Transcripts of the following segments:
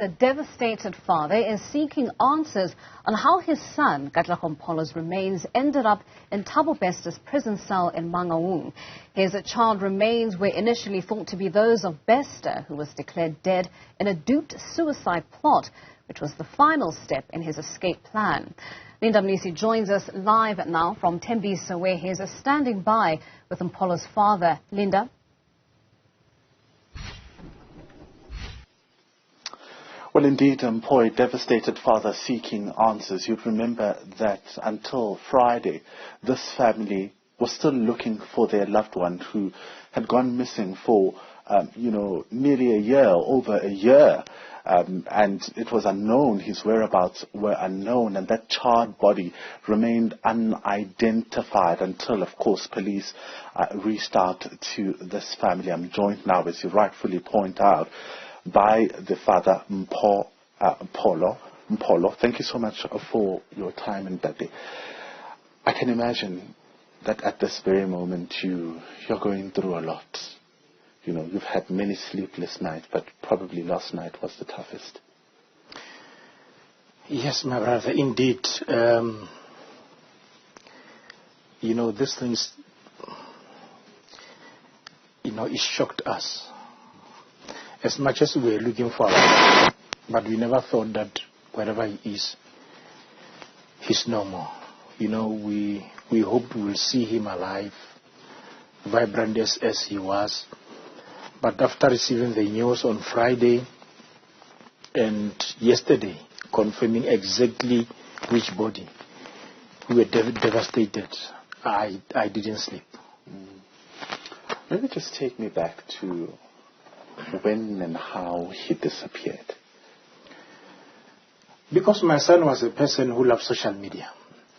The devastated father is seeking answers on how his son, Katlego Mpholo's remains ended up in Thabo Bester's prison cell in Mangaung. His child remains were initially thought to be those of Bester, who was declared dead in a duped suicide plot, which was the final step in his escape plan. Mnisi joins us live now from Tembisa, where he is standing by with Mpholo's father. Linda? Well, indeed, Mpho, a devastated father seeking answers. You'd remember that until Friday, this family was still looking for their loved one who had gone missing for, nearly a year, over a year. And it was unknown, his whereabouts were unknown, and that charred body remained unidentified until, of course, police reached out to this family. I'm joined now, as you rightfully point out, by the father, Mpholo. Thank you so much for your time and that day. I can imagine that at this very moment you're going through a lot. You know, you've had many sleepless nights, but probably last night was the toughest. Yes, my brother, indeed. These things, it shocked us. As much as we were looking for him, but we never thought that wherever he is, he's no more. We hoped we will see him alive, vibrant as he was. But after receiving the news on Friday and yesterday, confirming exactly which body, we were devastated. I didn't sleep. Maybe just take me back to when and how he disappeared. Because my son was a person who loved social media.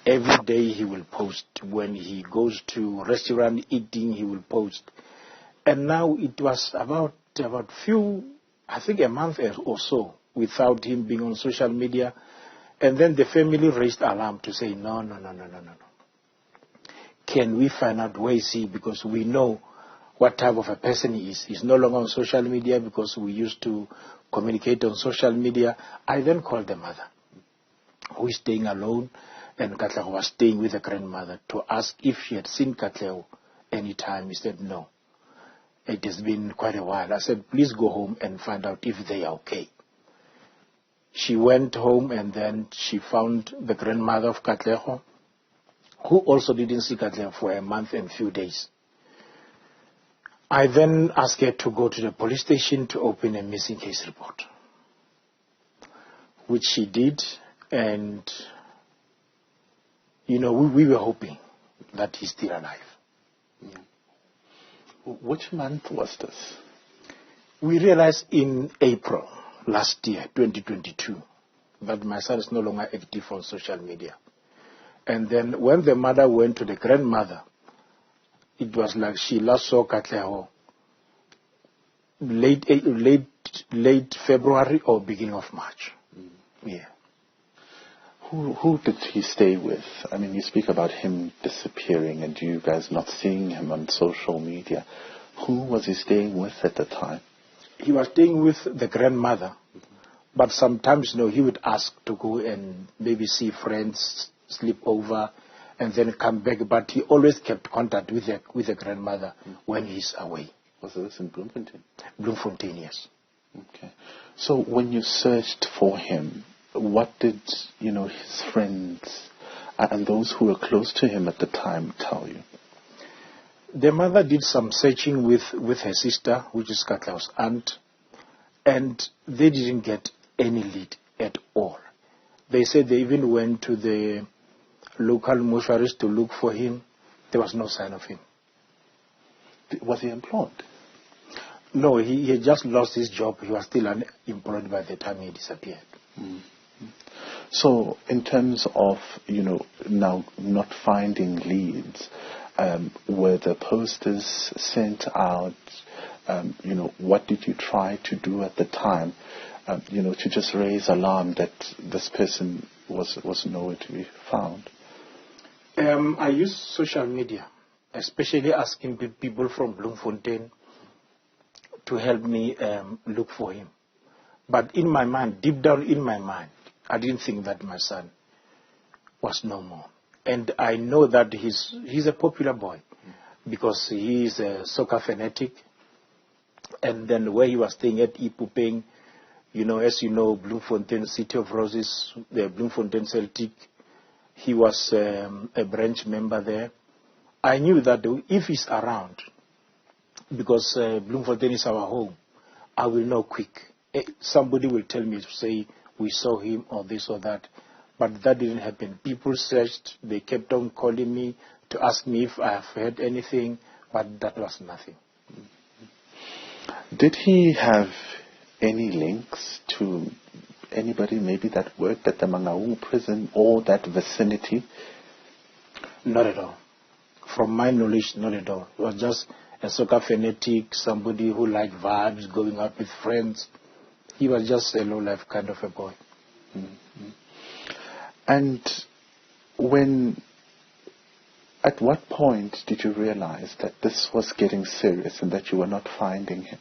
Every day he will post. When he goes to restaurant eating, he will post. And now it was about a month or so without him being on social media. And then the family raised alarm to say, no. Can we find out where is he? Because we know what type of a person he is. He's no longer on social media because we used to communicate on social media. I then called the mother, who is staying alone, and Katlego was staying with the grandmother, to ask if she had seen Katlego any time. He said, no. It has been quite a while. I said, please go home and find out if they are okay. She went home and then she found the grandmother of Katlego, who also didn't see Katlego for a month and few days. I then asked her to go to the police station to open a missing case report, which she did, and, we were hoping that he's still alive. Yeah. Which month was this? We realized in April last year, 2022, that my son is no longer active on social media. And then when the mother went to the grandmother, it was like she last saw Katlego late February or beginning of March. Yeah. Who did he stay with? I mean, you speak about him disappearing and you guys not seeing him on social media. Who was he staying with at the time? He was staying with the grandmother, but sometimes, he would ask to go and maybe see friends, sleep over, and then come back. But he always kept contact with the grandmother when he's away. Was this in Bloemfontein? Bloemfontein, yes. Okay. So when you searched for him, what did, his friends and those who were close to him at the time tell you? The mother did some searching with her sister, which is Katlego's aunt, and they didn't get any lead at all. They said they even went to the local mortuaries to look for him. There was no sign of him. Was he employed? No, he had just lost his job. He was still unemployed by the time he disappeared. Mm-hmm. So in terms of, now not finding leads, were the posters sent out? What did you try to do at the time, to just raise alarm that this person was nowhere to be found? I used social media, especially asking people from Bloemfontein to help me look for him. But in my mind, deep down in my mind, I didn't think that my son was no more. And I know that he's a popular boy because he is a soccer fanatic. And then where he was staying at Ipupeng, as you know, Bloemfontein, City of Roses, the Bloemfontein Celtic, he was a branch member there. I knew that if he's around, because Bloemfontein is our home, I will know quick. Somebody will tell me to say, we saw him or this or that. But that didn't happen. People searched. They kept on calling me to ask me if I have heard anything, but that was nothing. Did he have any links to anybody maybe that worked at the Mangaung prison or that vicinity? Not at all. From my knowledge, not at all. He was just a soccer fanatic, somebody who liked vibes, going out with friends. He was just a low-life kind of a boy. Mm-hmm. And at what point did you realize that this was getting serious and that you were not finding him?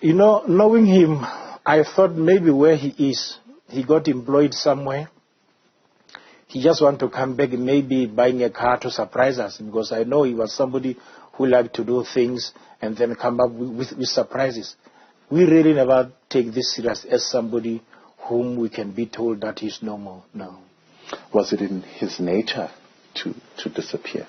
Knowing him, I thought maybe where he is, he got employed somewhere. He just wanted to come back, maybe buying a car to surprise us, because I know he was somebody who liked to do things and then come up with surprises. We really never take this serious as somebody whom we can be told that he's no more. No. Was it in his nature to disappear?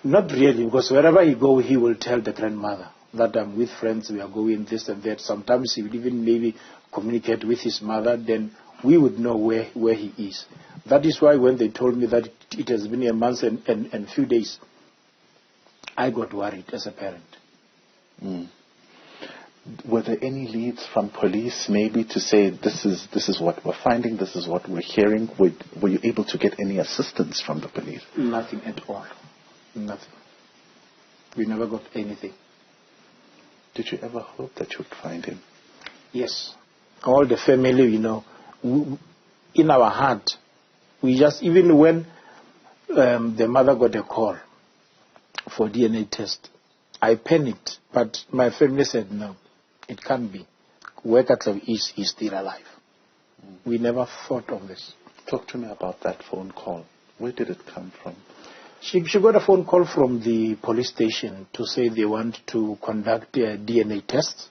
Not really, because wherever he go, he will tell the grandmother that I'm with friends, we are going this and that. Sometimes he would even maybe communicate with his mother, then we would know where he is. That is why when they told me that it has been a month and few days, I got worried as a parent. Mm. Were there any leads from police maybe to say this is what we're finding, this is what we're hearing? Were you able to get any assistance from the police? Nothing at all. Nothing. We never got anything. Did you ever hope that you would find him? Yes. All the family, in our heart, we just, even when the mother got a call for DNA test, I panicked, but my family said no, it can't be. Where Katlego is, he's still alive. We never thought of this. Talk to me about that phone call. Where did it come from? She got a phone call from the police station to say they want to conduct a DNA test,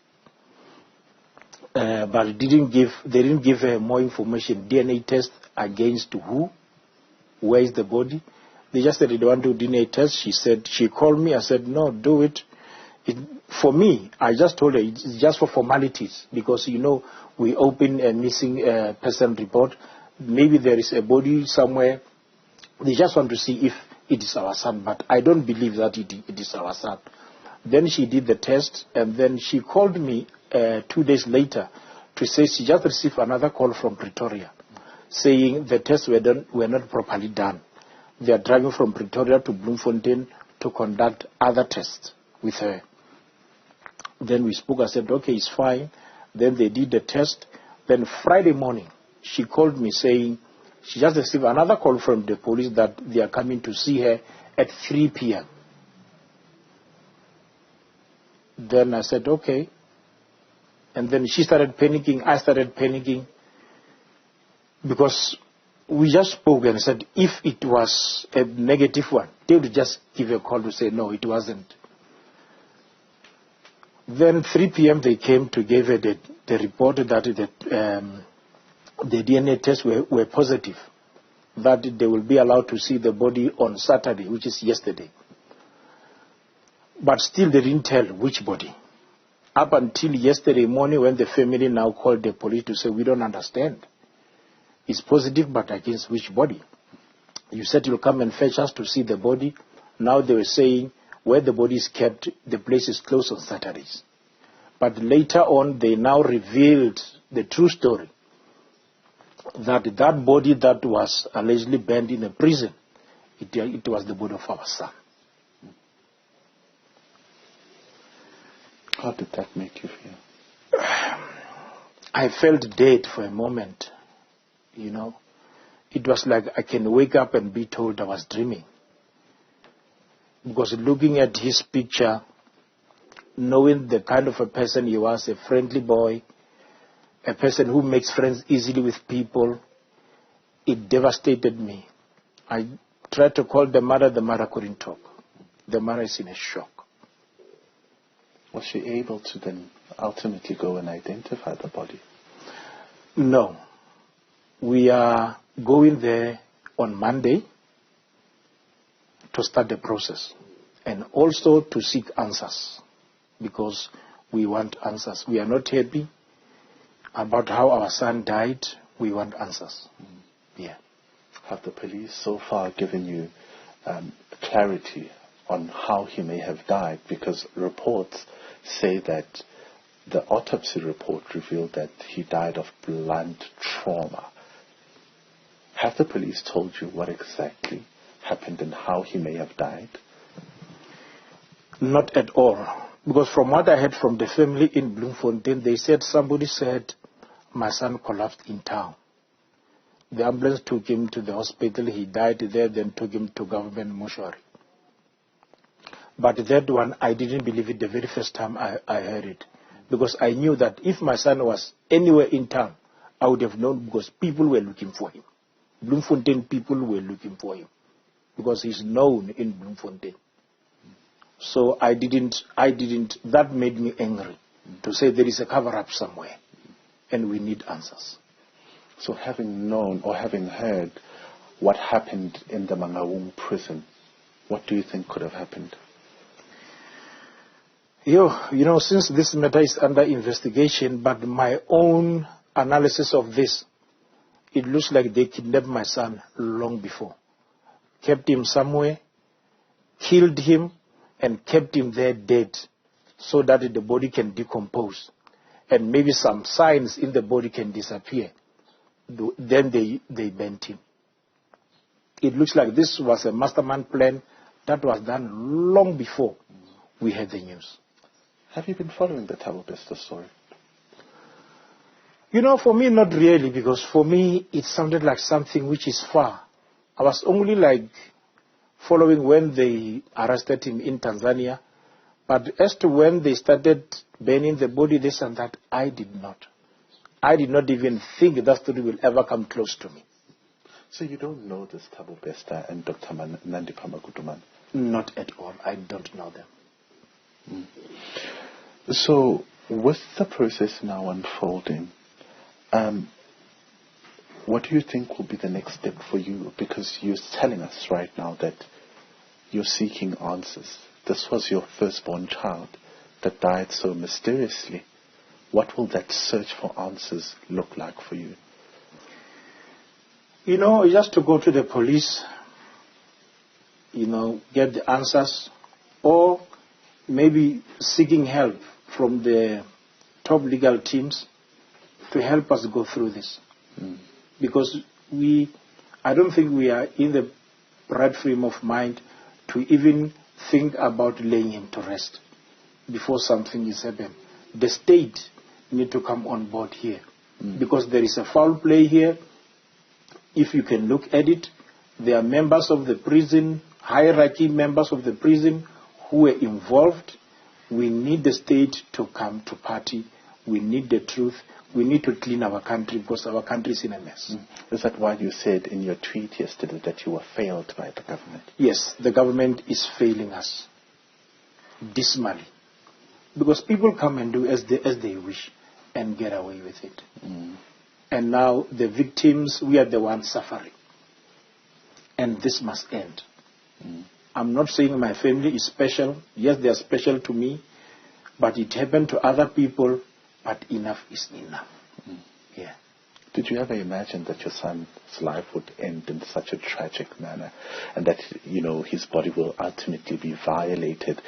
but they didn't give her more information. DNA test against who? Where is the body? They just said they want to do DNA test. She called me. I said, no, do it. For me, I just told her it's just for formalities because, we open a missing person report. Maybe there is a body somewhere. They just want to see if it is our son, but I don't believe that it is our son. Then she did the test, and then she called me 2 days later to say she just received another call from Pretoria saying the tests were not properly done. They are driving from Pretoria to Bloemfontein to conduct other tests with her. Then we spoke. I said, okay, it's fine. Then they did the test. Then Friday morning, she called me saying she just received another call from the police that they are coming to see her at 3 p.m. Then I said, okay. And then she started panicking. I started panicking because we just spoke and said if it was a negative one, they would just give a call to say, no, it wasn't. Then 3 p.m. they came to give her the report that the DNA tests were positive, that they will be allowed to see the body on Saturday, which is yesterday. But still they didn't tell which body. Up until yesterday morning when the family now called the police to say, we don't understand. It's positive, but against which body? You said you'll come and fetch us to see the body. Now they were saying where the body is kept, the place is closed on Saturdays. But later on, they now revealed the true story. That body that was allegedly burned in a prison, it was the body of our son. How did that make you feel? I felt dead for a moment, It was like I can wake up and be told I was dreaming. Because looking at his picture, knowing the kind of a person he was, a friendly boy, a person who makes friends easily with people, it devastated me. I tried to call the mother couldn't talk. The mother is in a shock. Was she able to then ultimately go and identify the body? No. We are going there on Monday to start the process and also to seek answers, because we want answers. We are not happy about how our son died. We want answers. Yeah. Have the police so far given you clarity on how he may have died? Because reports say that the autopsy report revealed that he died of blunt trauma. Have the police told you what exactly happened and how he may have died? Not at all. Because from what I heard from the family in Bloemfontein, they said somebody said my son collapsed in town. The ambulance took him to the hospital. He died there, then took him to government mortuary. But that one, I didn't believe it the very first time I heard it. Because I knew that if my son was anywhere in town, I would have known, because people were looking for him. Bloemfontein people were looking for him, because he's known in Bloemfontein. So I didn't, that made me angry to say there is a cover-up somewhere and we need answers. So having known or having heard what happened in the Mangaung prison, what do you think could have happened? You know, since this matter is under investigation, but my own analysis of this, it looks like they kidnapped my son long before. Kept him somewhere, killed him, and kept him there dead so that the body can decompose. And maybe some signs in the body can disappear. Then they bent him. It looks like this was a mastermind plan that was done long before we had the news. Have you been following the Thabo Bester story? You know, for me, not really, because for me, it sounded like something which is far. I was only like following when they arrested him in Tanzania. But as to when they started burning the body, this and that, I did not. I did not even think that story will ever come close to me. So you don't know this Thabo Bester and Dr. Nandipha Makutuman? Not at all. I don't know them. So with the process now unfolding, what do you think will be the next step for you? Because you're telling us right now that you're seeking answers. This was your firstborn child that died so mysteriously. What will that search for answers look like for you? You know, just to go to the police, get the answers, or maybe seeking help from the top legal teams to help us go through this. Because I don't think we are in the right frame of mind to even think about laying him to rest before something is happened. The state need to come on board here, because there is a foul play here. If you can look at it, there are members of the prison, hierarchy members of the prison who were involved. We need the state to come to party. We need the truth. We need to clean our country, because our country is in a mess. Is that why you said in your tweet yesterday that you were failed by the government? Yes, the government is failing us dismally, because people come and do as they wish and get away with it. And now the victims, we are the ones suffering. And this must end. I'm not saying my family is special. Yes, they are special to me, but it happened to other people. But enough is enough. Yeah. Did you ever imagine that your son's life would end in such a tragic manner, and that, his body will ultimately be violated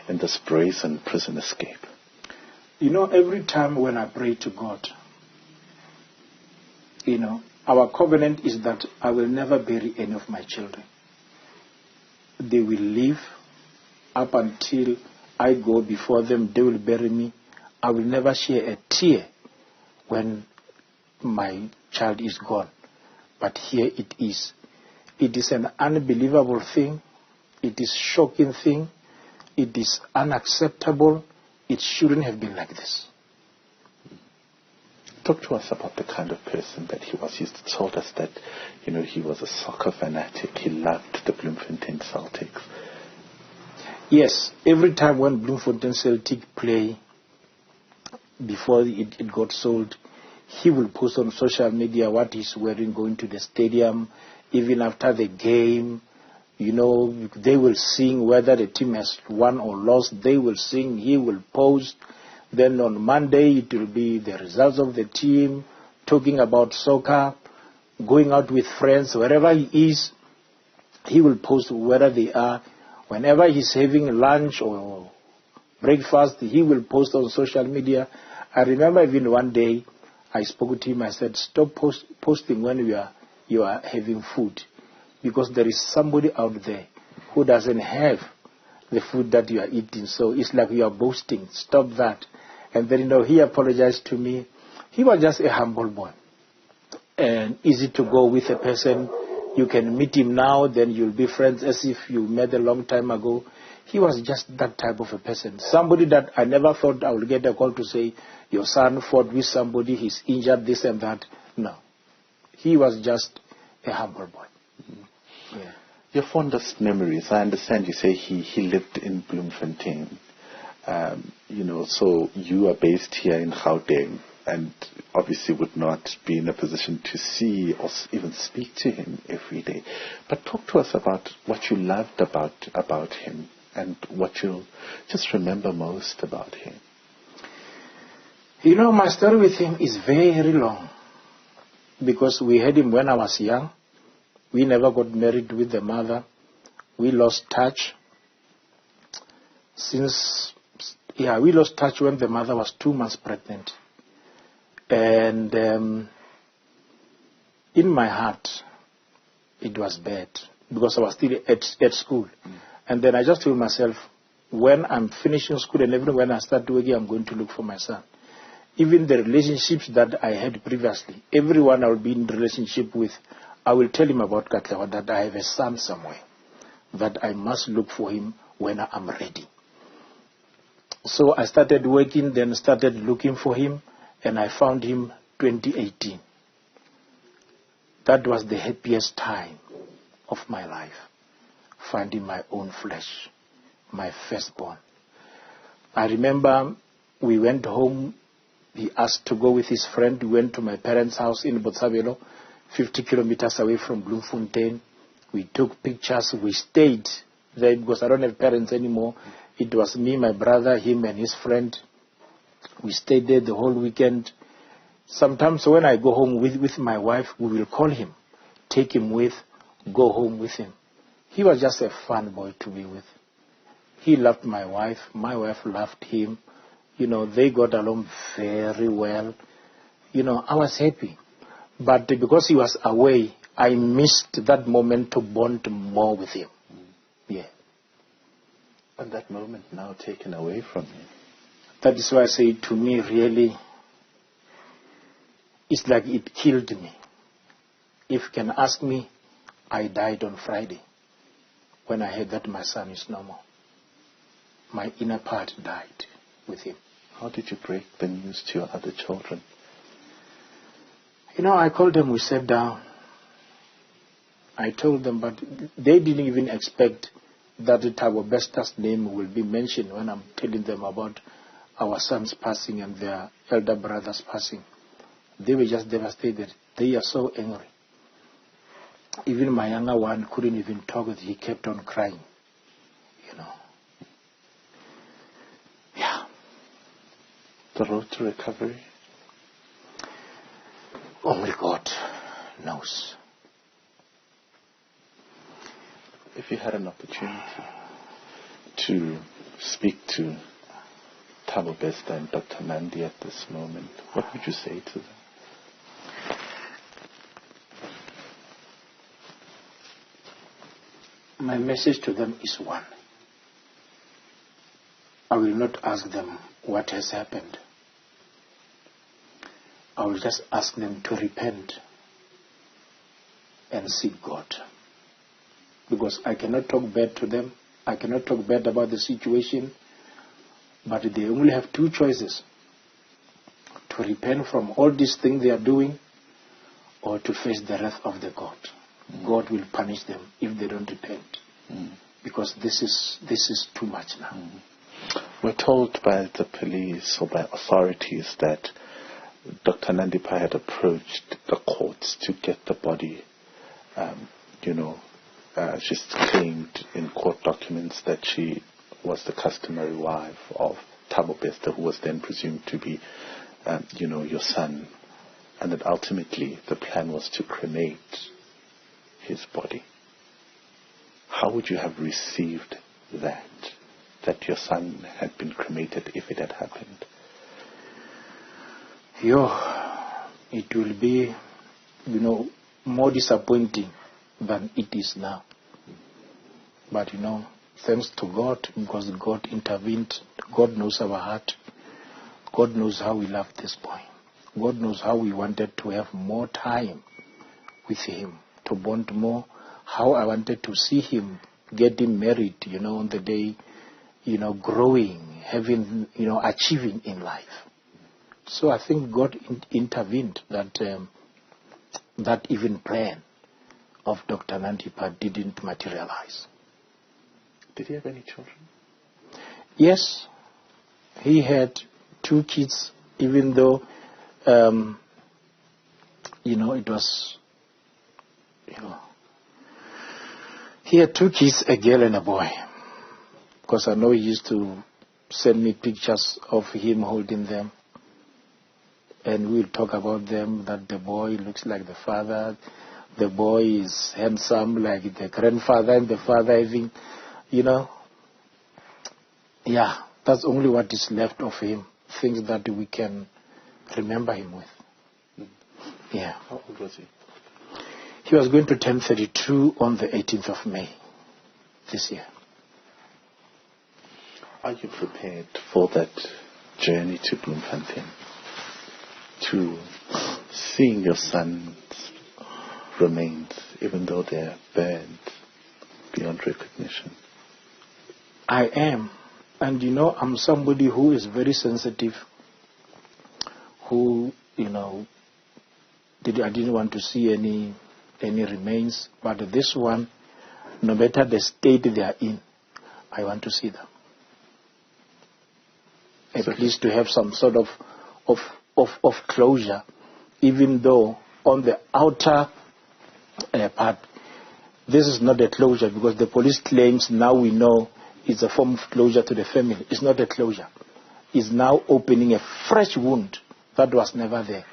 in this brazen prison escape? Every time when I pray to God, our covenant is that I will never bury any of my children. They will live up until I go before them. They will bury me. I will never shed a tear when my child is gone. But here it is. It is an unbelievable thing. It is a shocking thing. It is unacceptable. it shouldn't have been like this. Talk to us about the kind of person that he was. You told us that, he was a soccer fanatic. He loved the Bloemfontein Celtics. Yes, every time when Bloemfontein Celtic play, before it got sold, he will post on social media what he's wearing going to the stadium. Even after the game, they will sing whether the team has won or lost. They will sing, he will post. Then on Monday, it will be the results of the team, talking about soccer, going out with friends, wherever he is, he will post whether they are. Whenever he's having lunch or breakfast, he will post on social media. I remember even one day, I spoke to him, I said, stop posting when you are having food, because there is somebody out there who doesn't have the food that you are eating. So it's like you are boasting. Stop that. And then, he apologized to me. He was just a humble boy. And easy to go with a person. You can meet him now, then you'll be friends as if you met a long time ago. He was just that type of a person. Somebody that I never thought I would get a call to say, your son fought with somebody, he's injured, this and that. No. He was just a humble boy. Mm-hmm. Yeah. Your fondest memories, I understand you say he lived in Bloemfontein. So you are based here in Gauteng and obviously would not be in a position to see or even speak to him every day. But talk to us about what you loved about him and what you'll just remember most about him. My story with him is very long because we had him when I was young. We never got married with the mother. We lost touch. We lost touch when the mother was 2 months pregnant. And in my heart, it was bad because I was still at school. And then I just told myself, when I'm finishing school and even when I start working, I'm going to look for my son. Even the relationships that I had previously, everyone I will be in relationship with, I will tell him about Katlego, that I have a son somewhere, that I must look for him when I'm ready. So I started working, then started looking for him, and I found him 2018. That was the happiest time of my life, finding my own flesh, my firstborn. I remember we went home. He asked to go with his friend. We went to my parents' house in Botshabelo, 50 kilometers away from Bloemfontein. We took pictures. We stayed there because I don't have parents anymore. It was me, my brother, him, and his friend. We stayed there the whole weekend. Sometimes when I go home with my wife, we will call him, take him with, go home with him. He was just a fun boy to be with. He loved my wife. My wife loved him. They got along very well. I was happy. But because he was away, I missed that moment to bond more with him. Yeah. And that moment now taken away from you. That is why I say, to me, really, it's like it killed me. If you can ask me, I died on Friday when I heard that my son is no more. My inner part died with him. How did you break the news to your other children? I called them, we sat down. I told them, but they didn't even expect that Thabo Bester's name will be mentioned when I'm telling them about our son's passing and their elder brother's passing. They were just devastated. They are so angry. Even my younger one couldn't even talk. He kept on crying. Yeah. The road to recovery? Only God knows. If you had an opportunity to speak to Thabo Bester and Dr. Nandi at this moment, what would you say to them? My message to them is one. I will not ask them what has happened. I will just ask them to repent and seek God. Because I cannot talk bad to them. I cannot talk bad about the situation. But they only have two choices: to repent from all these things they are doing, or to face the wrath of the God. God will punish them if they don't repent. Because this is too much now. We're told by the police or by authorities that Dr. Nandipa had approached the courts to get the body. She's claimed in court documents that she was the customary wife of Thabo Bester, who was then presumed to be, your son, and that ultimately the plan was to cremate his body. How would you have received that your son had been cremated if it had happened? It will be, more disappointing than it is now. But, thanks to God, because God intervened. God knows our heart. God knows how we love this boy. God knows how we wanted to have more time with him, to bond more. How I wanted to see him getting married, on the day, growing, having, achieving in life. So I think God intervened that even plan of Dr. Nandipa didn't materialize. Did he have any children? Yes, he had 2 kids, even though, it was, he had 2 kids, a girl and a boy. Because I know he used to send me pictures of him holding them. And we'll talk about them, that the boy looks like the father, the boy is handsome like the grandfather, and the father having, that's only what is left of him, things that we can remember him with. Yeah. How old was he? He was going to turn 32 on the 18th of May this year. Are you prepared for that journey to Bloemfontein? To seeing your son's remains, even though they're burned beyond recognition? I am. And I'm somebody who is very sensitive, who, I didn't want to see any remains. But this one, no matter the state they are in, I want to see them. At least to have some sort of closure, even though on the outer part, this is not a closure, because the police claims, now we know, it's a form of closure to the family. It's not a closure. It's now opening a fresh wound that was never there.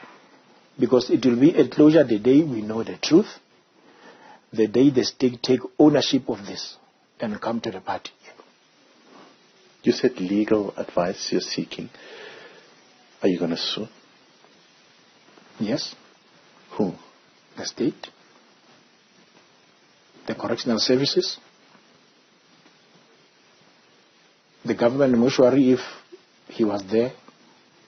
Because it will be a closure the day we know the truth, the day the state take ownership of this and come to the party. You said legal advice you're seeking. Are you going to sue? Yes. Who? The state. The correctional services. The government mortuary, if he was there.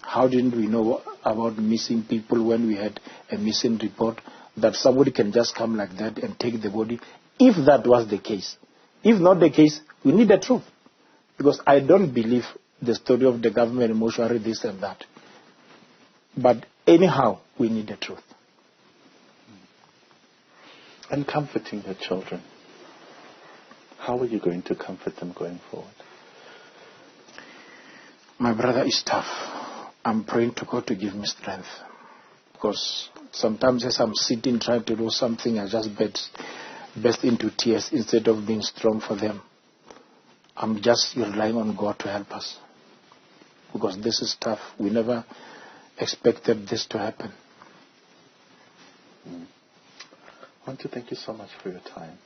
How didn't we know about missing people when we had a missing report that somebody can just come like that and take the body? If that was the case. If not the case, we need the truth. Because I don't believe the story of the government mortuary, this and that. But anyhow, we need the truth. And comforting the children. How are you going to comfort them going forward? My brother, is tough. I'm praying to God to give me strength. Because sometimes as I'm sitting trying to do something, I just burst into tears instead of being strong for them. I'm just relying on God to help us. Because this is tough. We never expected this to happen. I want to thank you so much for your time.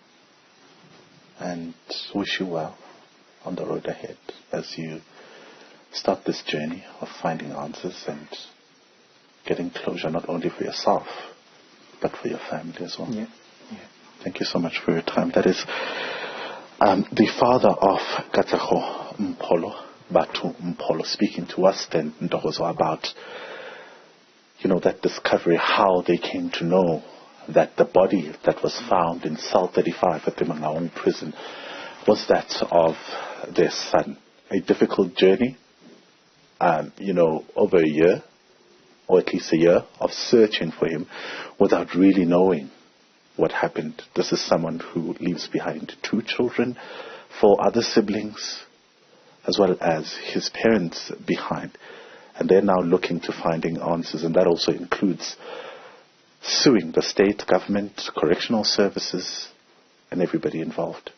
And wish you well on the road ahead as you start this journey of finding answers and getting closure, not only for yourself, but for your family as well. Yeah. Thank you so much for your time. That is the father of Katlego Mpholo, Batu Mpholo, speaking to us then, Ndogozo, about that discovery, how they came to know that the body that was found in cell 35 at the Mangaung prison was that of their son. A difficult journey, over a year, or at least a year, of searching for him without really knowing what happened. This is someone who leaves behind 2 children, 4 other siblings, as well as his parents behind. And they're now looking to finding answers, and that also includes suing the state government, correctional services, and everybody involved.